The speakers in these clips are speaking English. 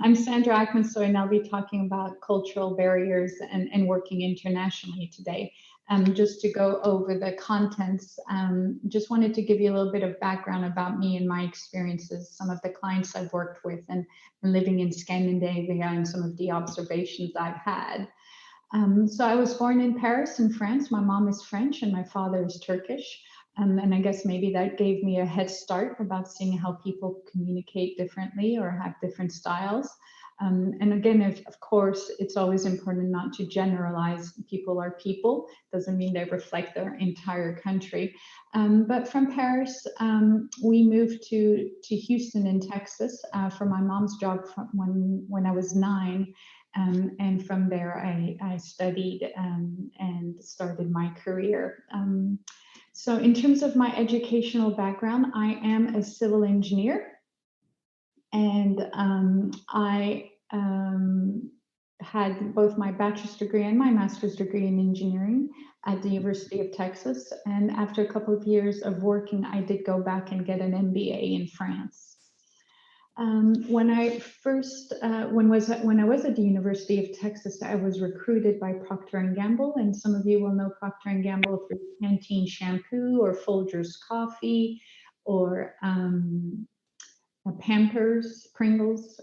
I'm Sandra Ackmansoy, and I'll be talking about cultural barriers and working internationally today. Just to go over the contents, just wanted to give you a little bit of background about me and my experiences, some of the clients I've worked with, and living in Scandinavia, and some of the observations I've had. So I was born in Paris, in France. My mom is French and my father is Turkish. And I guess maybe that gave me a head start about seeing how people communicate differently or have different styles. And again, of course, it's always important not to generalize. People are people, doesn't mean they reflect their entire country. But from Paris, we moved to Houston in Texas for my mom's job from when I was 9. And from there, I studied and started my career. So, in terms of my educational background, I am a civil engineer, and I had both my bachelor's degree and my master's degree in engineering at the University of Texas. And after a couple of years of working, I did go back and get an MBA in France. When I first when I was at the University of Texas, I was recruited by Procter and Gamble, and some of you will know Procter and Gamble through Pantene shampoo or Folgers coffee, or Pampers, Pringles,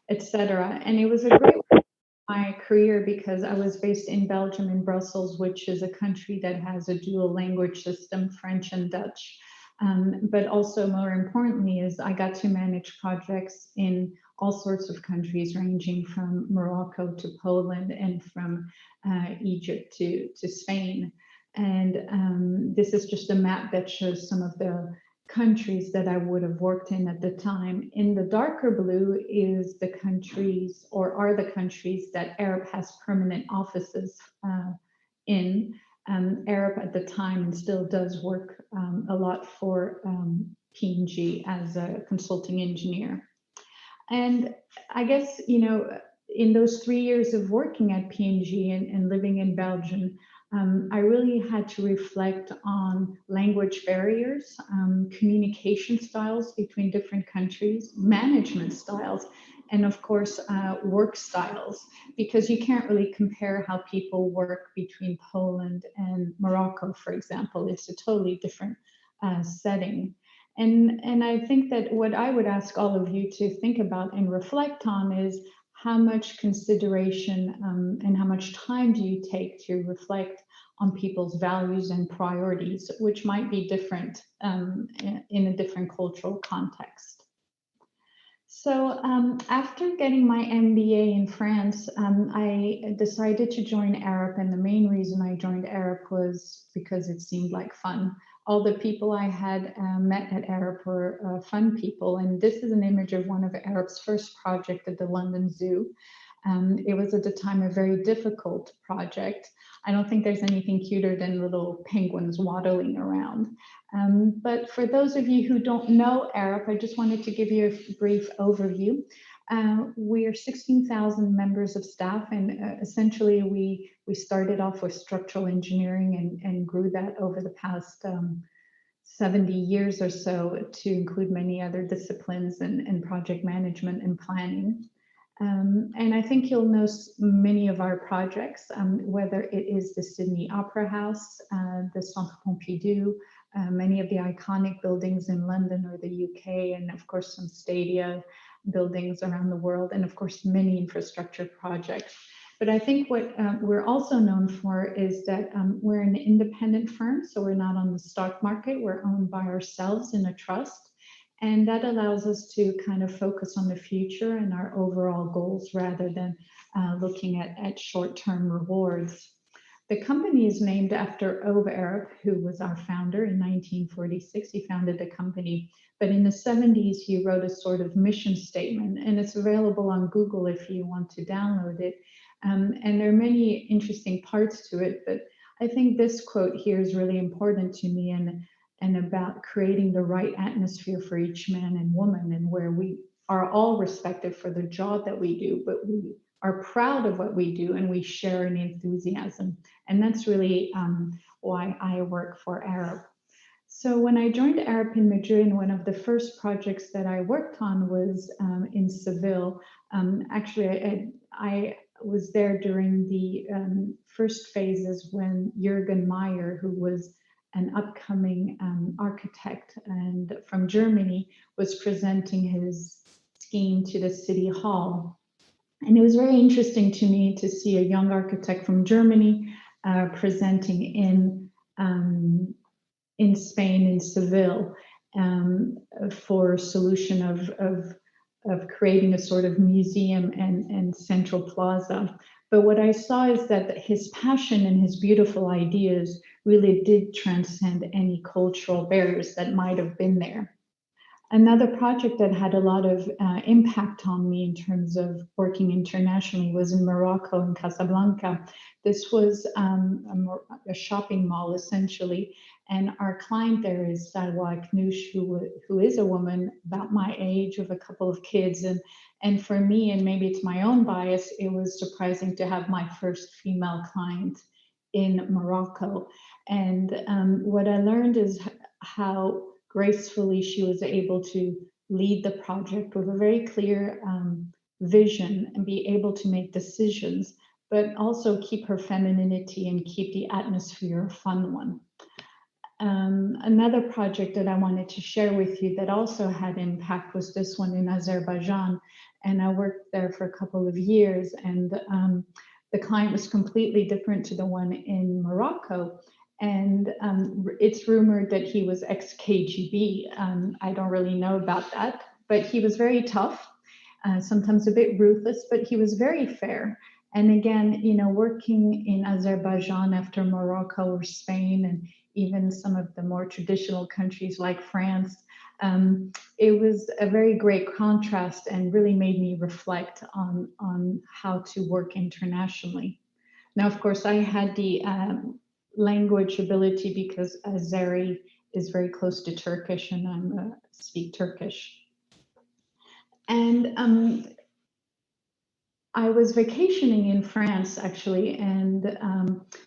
etc. And it was a great my career because I was based in Belgium, in Brussels, which is a country that has a dual language system, French and Dutch. But also, more importantly, is I got to manage projects in all sorts of countries, ranging from Morocco to Poland, and from Egypt to Spain. And this is just a map that shows some of the countries that I would have worked in at the time. In the darker blue is the countries, or are the countries, that Arup has permanent offices in. Arup at the time and still does work a lot for P&G as a consulting engineer. And I guess, in those 3 years of working at P&G and living in Belgium, I really had to reflect on language barriers, communication styles between different countries, management styles, and of course, work styles, because you can't really compare how people work between Poland and Morocco, for example. It's a totally different setting. And I think that what I would ask all of you to think about and reflect on is how much consideration and how much time do you take to reflect on people's values and priorities, which might be different in a different cultural context. So after getting my MBA in France, I decided to join Arup, and the main reason I joined Arup was because it seemed like fun. All the people I had met at Arup were fun people, and this is an image of one of Arup's first project at the London Zoo. It was at the time a very difficult project. I don't think there's anything cuter than little penguins waddling around. But for those of you who don't know Arup, I just wanted to give you a brief overview. We are 16,000 members of staff, and essentially we started off with structural engineering and grew that over the past 70 years or so to include many other disciplines and project management and planning. And I think you'll know many of our projects, whether it is the Sydney Opera House, the Centre Pompidou, many of the iconic buildings in London or the UK, and of course some stadia buildings around the world, and of course many infrastructure projects. But I think what we're also known for is that we're an independent firm, so we're not on the stock market, we're owned by ourselves in a trust. And that allows us to kind of focus on the future and our overall goals rather than looking at short-term rewards. The company is named after Ove Arup, who was our founder in 1946. He founded the company, but in the 70s, he wrote a sort of mission statement, and it's available on Google if you want to download it. And there are many interesting parts to it, but I think this quote here is really important to me, and about creating the right atmosphere for each man and woman, and where we are all respected for the job that we do, but we are proud of what we do and we share an enthusiasm. And that's really why I work for Arup. So when I joined Arab in Madrid, one of the first projects that I worked on was in Seville. Actually, I was there during the first phases when Jürgen Meyer, who was an upcoming architect and from Germany, was presenting his scheme to the city hall. And it was very interesting to me to see a young architect from Germany presenting in Spain, in Seville, for a solution of creating a sort of museum and central plaza. But what I saw is that his passion and his beautiful ideas really did transcend any cultural barriers that might have been there. Another project that had a lot of impact on me in terms of working internationally was in Morocco, in Casablanca. This was a shopping mall essentially, and our client there is Salwa Knouch, who is a woman about my age with a couple of kids. And for me, and maybe it's my own bias, it was surprising to have my first female client in Morocco. And what I learned is how gracefully she was able to lead the project with a very clear vision and be able to make decisions, but also keep her femininity and keep the atmosphere a fun one. Another project that I wanted to share with you that also had impact was this one in Azerbaijan. And I worked there for a couple of years, and the client was completely different to the one in Morocco. And it's rumored that he was ex-KGB. I don't really know about that, but he was very tough, sometimes a bit ruthless, but he was very fair. And again, you know, working in Azerbaijan after Morocco or Spain, and even some of the more traditional countries like France, it was a very great contrast and really made me reflect on how to work internationally. Now, of course, I had the language ability because Azeri is very close to Turkish, and I speak Turkish. And I was vacationing in France actually, and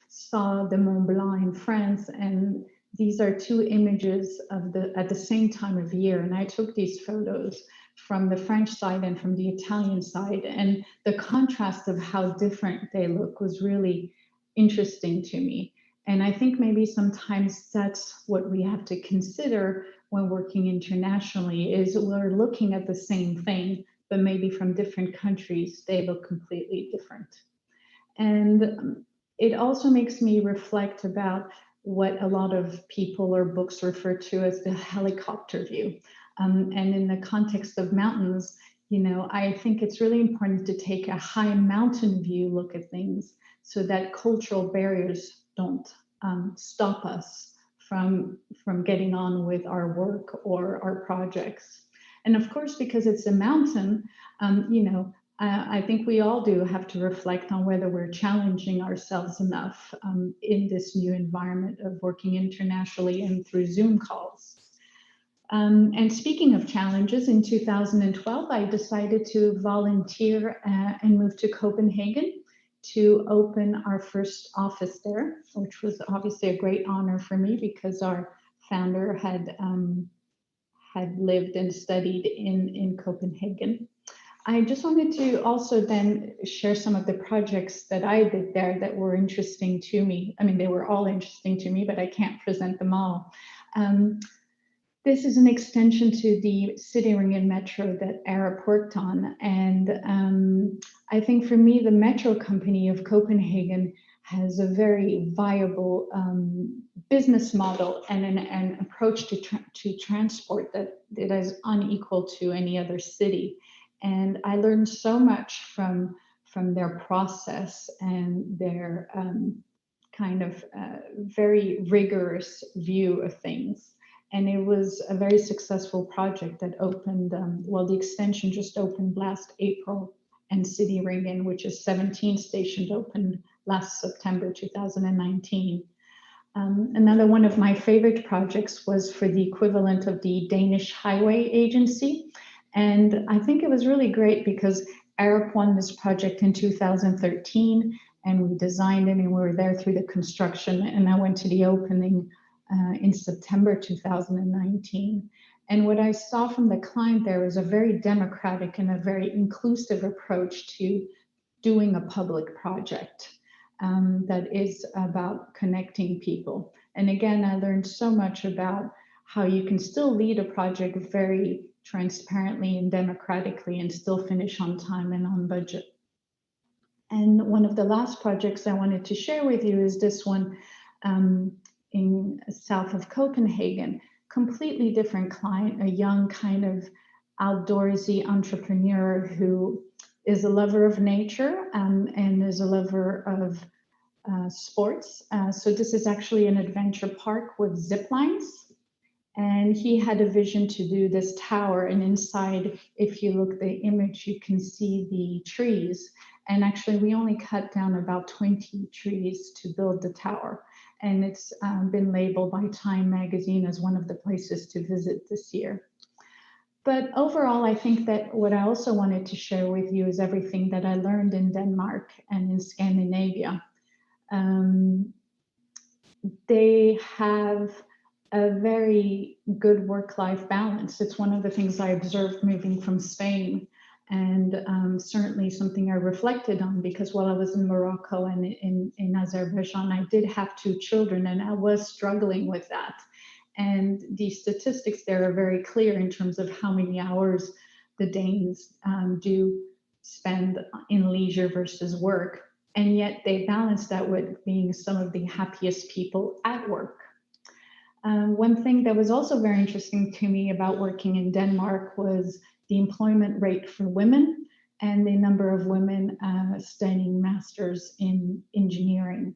saw the Mont Blanc in France. And these are two images of at the same time of year. And I took these photos from the French side and from the Italian side. And the contrast of how different they look was really interesting to me. And I think maybe sometimes that's what we have to consider when working internationally, is we're looking at the same thing, but maybe from different countries, they look completely different. And it also makes me reflect about what a lot of people or books refer to as the helicopter view. And in the context of mountains, you know, I think it's really important to take a high mountain view look at things so that cultural barriers don't stop us from getting on with our work or our projects. And of course, because it's a mountain, you know, I think we all do have to reflect on whether we're challenging ourselves enough in this new environment of working internationally and through Zoom calls. And speaking of challenges, in 2012, I decided to volunteer and move to Copenhagen to open our first office there, which was obviously a great honor for me because our founder had lived and studied in Copenhagen. I just wanted to also then share some of the projects that I did there that were interesting to me. I mean, they were all interesting to me, but I can't present them all. This is an extension to the Cityringen Metro that Arup worked on. And I think for me, the Metro Company of Copenhagen has a very viable business model and an approach to transport that is unequal to any other city. And I learned so much from their process and their kind of very rigorous view of things. And it was a very successful project that opened, well, the extension just opened last April, and Cityringen, which is 17 stations, opened last September 2019. Another one of my favorite projects was for the equivalent of the Danish Highway Agency. And I think it was really great because Arup won this project in 2013, and we designed it and we were there through the construction. And I went to the opening in September 2019. And what I saw from the client there was a very democratic and a very inclusive approach to doing a public project that is about connecting people. And again, I learned so much about how you can still lead a project very transparently and democratically and still finish on time and on budget. And one of the last projects I wanted to share with you is this one in south of Copenhagen. Completely different client, a young kind of outdoorsy entrepreneur who is a lover of nature and is a lover of sports. So this is actually an adventure park with zip lines. And he had a vision to do this tower. And inside, if you look at the image, you can see the trees. And actually, we only cut down about 20 trees to build the tower. And it's been labeled by Time Magazine as one of the places to visit this year. But overall, I think that what I also wanted to share with you is everything that I learned in Denmark and in Scandinavia. They have a very good work-life balance. It's one of the things I observed moving from Spain, and certainly something I reflected on, because while I was in Morocco and in Azerbaijan, I did have 2 children and I was struggling with that. And the statistics there are very clear in terms of how many hours the Danes do spend in leisure versus work. And yet they balance that with being some of the happiest people at work. One thing that was also very interesting to me about working in Denmark was the employment rate for women and the number of women studying masters in engineering.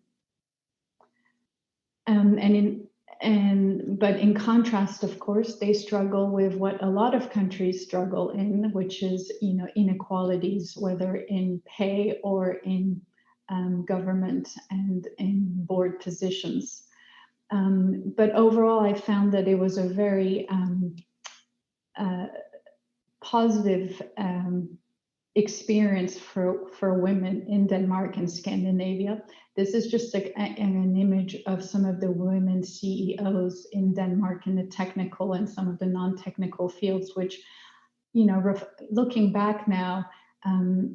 But in contrast, of course, they struggle with what a lot of countries struggle in, which is, inequalities, whether in pay or in government and in board positions. But overall, I found that it was a very positive experience for women in Denmark and Scandinavia. This is just an image of some of the women CEOs in Denmark in the technical and some of the non-technical fields, which, looking back now,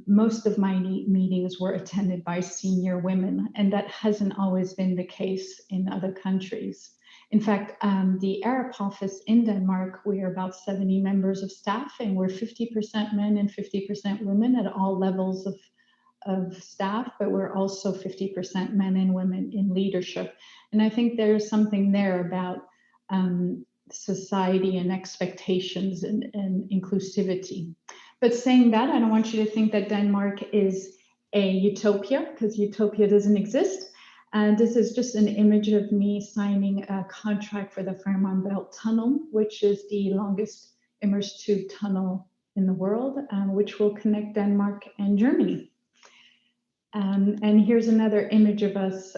most of my meetings were attended by senior women, and that hasn't always been the case in other countries. In fact, the Arab office in Denmark, we are about 70 members of staff, and we're 50% men and 50% women at all levels of staff, but we're also 50% men and women in leadership. And I think there's something there about society and expectations and inclusivity. But saying that, I don't want you to think that Denmark is a utopia, because utopia doesn't exist. And this is just an image of me signing a contract for the Fehmarnbelt Tunnel, which is the longest immersed tube tunnel in the world, which will connect Denmark and Germany. And here's another image of us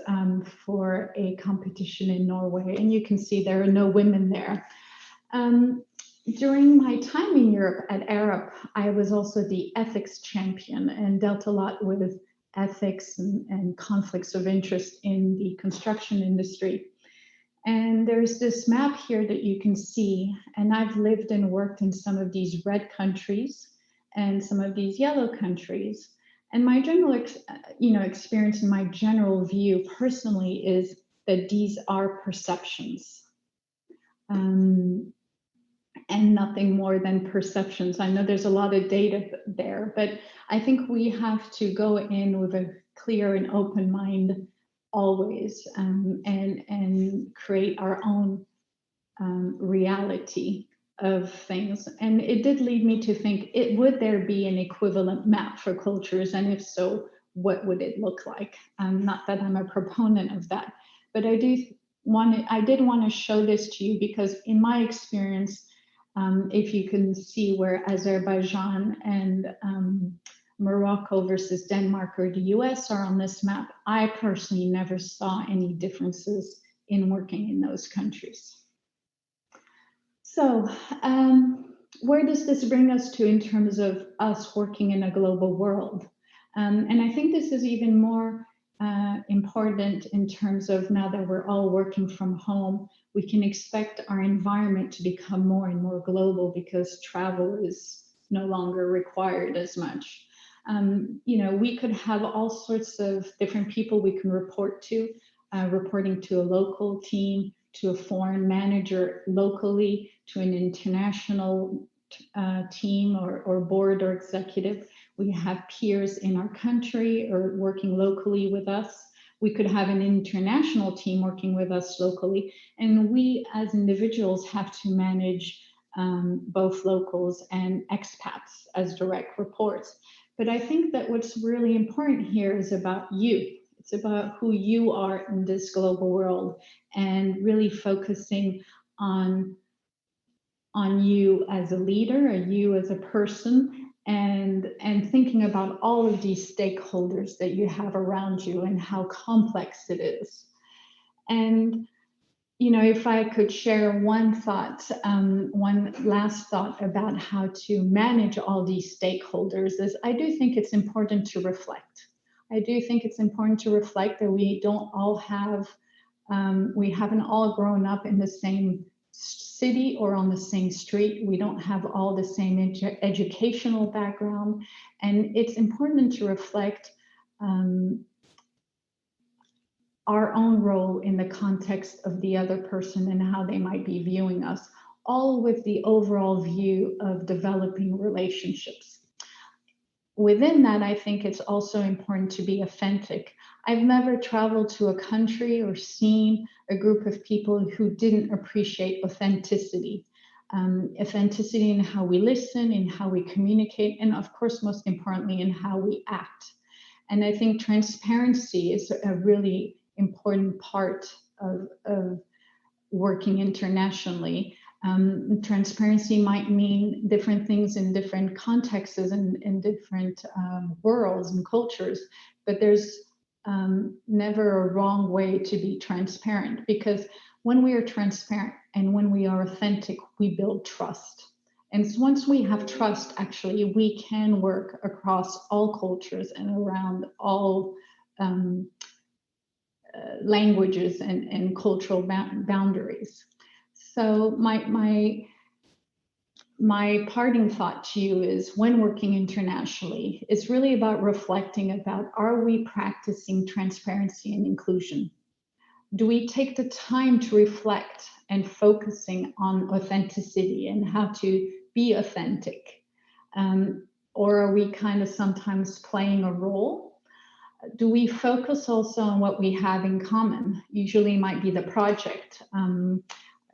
for a competition in Norway. And you can see there are no women there. During my time in Europe at Arup, I was also the ethics champion and dealt a lot with ethics and conflicts of interest in the construction industry. And there's this map here that you can see, and I've lived and worked in some of these red countries and some of these yellow countries. And my general experience and my general view personally is that these are perceptions. And nothing more than perceptions. I know there's a lot of data there, but I think we have to go in with a clear and open mind always, and create our own reality of things. And it did lead me to think, would there be an equivalent map for cultures? And if so, what would it look like? Not that I'm a proponent of that, but I did want to show this to you, because in my experience, if you can see where Azerbaijan and Morocco versus Denmark or the US are on this map, I personally never saw any differences in working in those countries. So where does this bring us to in terms of us working in a global world? And I think this is even more important in terms of now that we're all working from home, we can expect our environment to become more and more global because travel is no longer required as much. We could have all sorts of different people we can report to, reporting to a local team, to a foreign manager locally, to an international team or board or executive. We have peers in our country or working locally with us. We could have an international team working with us locally. And we as individuals have to manage both locals and expats as direct reports. But I think that what's really important here is about you. It's about who you are in this global world and really focusing on you as a leader, or you as a person, and thinking about all of these stakeholders that you have around you and how complex it is. And if I could share one last thought about how to manage all these stakeholders is I do think it's important to reflect. I do think it's important to reflect that we don't all have, we haven't all grown up in the same city or on the same street. We don't have all the same educational background. And it's important to reflect our own role in the context of the other person and how they might be viewing us, all with the overall view of developing relationships. Within that, I think it's also important to be authentic. I've never traveled to a country or seen a group of people who didn't appreciate authenticity. Authenticity in how we listen, in how we communicate, and of course, most importantly, in how we act. And I think transparency is a really important part of working internationally. Transparency might mean different things in different contexts and in different worlds and cultures, but there's never a wrong way to be transparent, because when we are transparent and when we are authentic, we build trust. And so once we have trust, actually, we can work across all cultures and around all languages and cultural boundaries. So my parting thought to you is, when working internationally, it's really about reflecting about, are we practicing transparency and inclusion? Do we take the time to reflect and focusing on authenticity and how to be authentic? Or are we kind of sometimes playing a role? Do we focus also on what we have in common? Usually might be the project,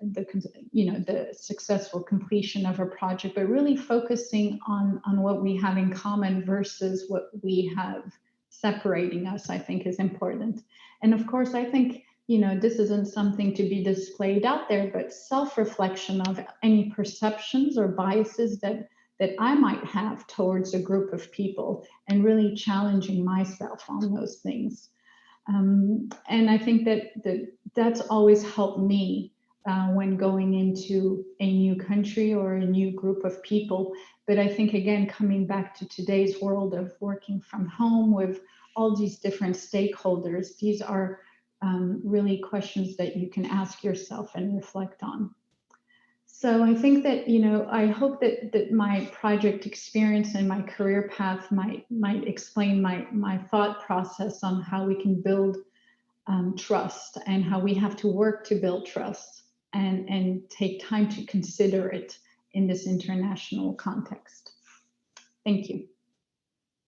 the successful completion of a project, but really focusing on what we have in common versus what we have separating us, I think is important. And of course, I think, this isn't something to be displayed out there, but self-reflection of any perceptions or biases that I might have towards a group of people, and really challenging myself on those things. And I think that's always helped me when going into a new country or a new group of people. But I think, again, coming back to today's world of working from home with all these different stakeholders, these are really questions that you can ask yourself and reflect on. So I think that, I hope that my project experience and my career path might explain my thought process on how we can build trust, and how we have to work to build trust, and take time to consider it in this international context. Thank you.